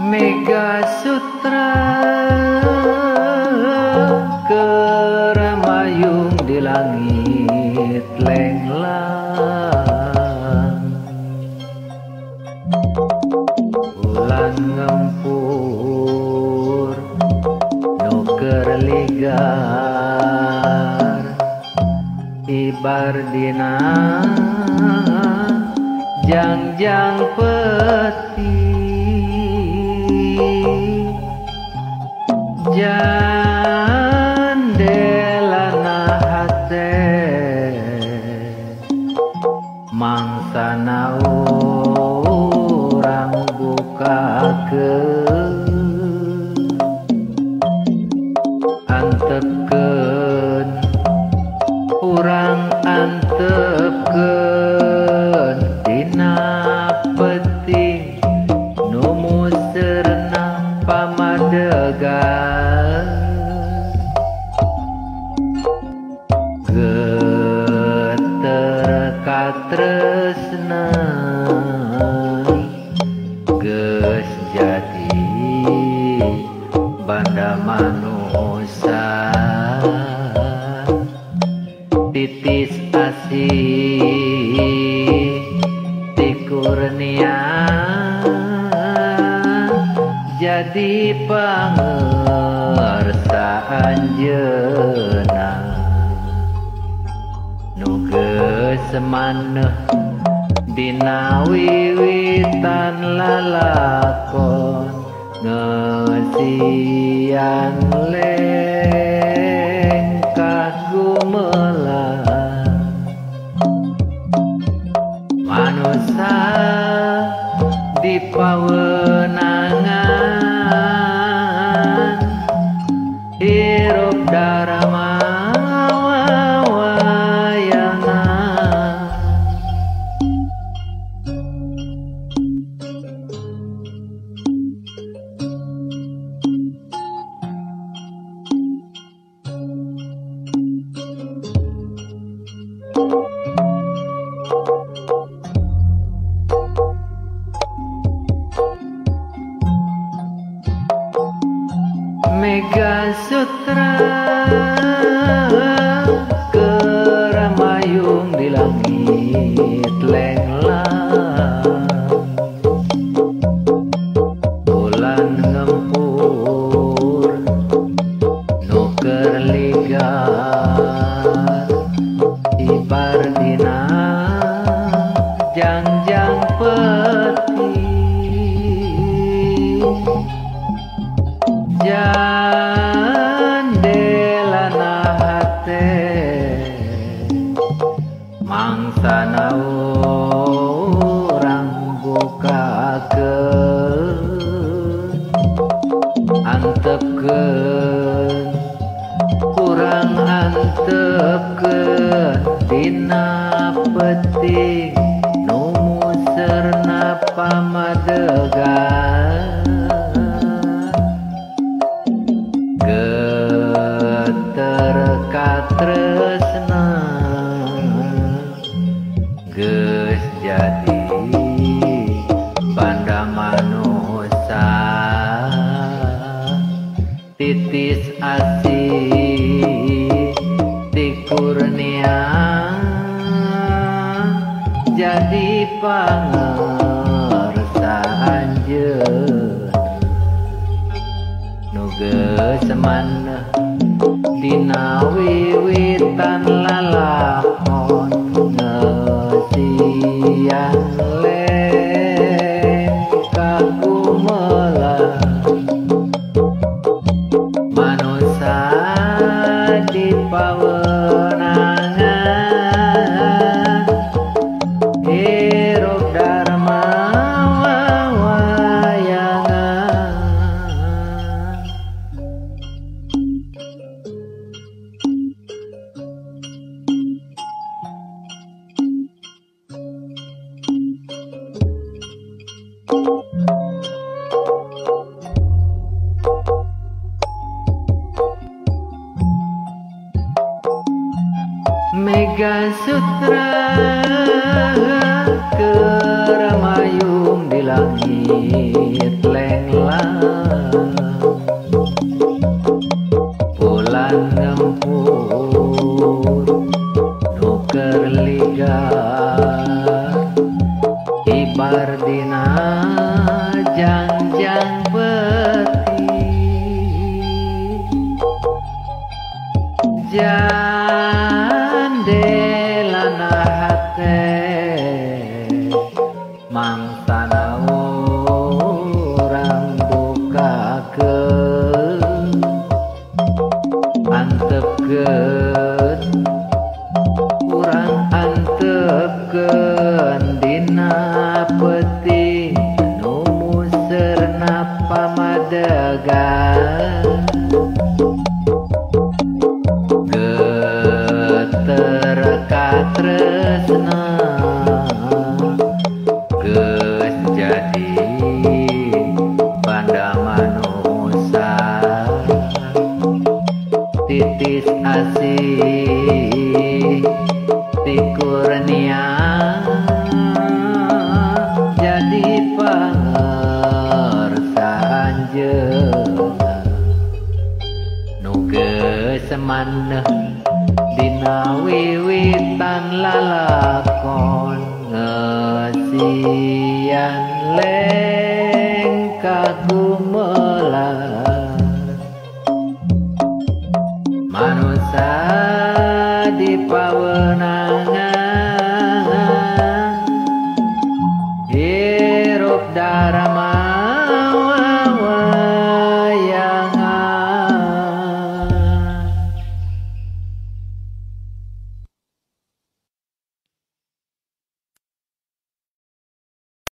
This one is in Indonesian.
Mega Sutra keramayung di langit lenglang, bulan ngempur nuker ligar ibar dina jangjang peti jandelana hate mangsana urang bukakeun antepkeun urang antepkeun dina peti nu muserna pamadegan geter katresna geus jadi banda manusa titis asih ti kurnia jadi pangersa anjeunna nu geus maneh dina wiwitan lalakon ngeusian lengkah gumelang manusa di paweunangan hirup darama Mega Sutra keramayung di langit lenglang, bulan ngempur nuker ligar ibar dina jangjang peti jandelana hate mangsana urang bukakeun antepkeun urang antepkeun dina peti nu muserna pamadegan geter katresna geus jadi banda manusa titis asih ti kurnia jadi pangersa anjeun nu geus maneh dina wiwitan lalakon ngeusian leng kagumelah manusia di pawenangan hirup dharma wayangan. Mega Sutra keramayung di langit lenglang, bulan ngempur nuker ligar ibar dina jangjang peti jandelana hate mangsana urang bukakeun antepkeun urang antepkeun dina peti nu muserna pamadegan tresna geus jadi banda manusia titis asih ti kurnia jadi pangersaan jeunga nu geus maneh dina wiwitan lalakon ngesian leng kagumelah manusia di pawenangan hirup darah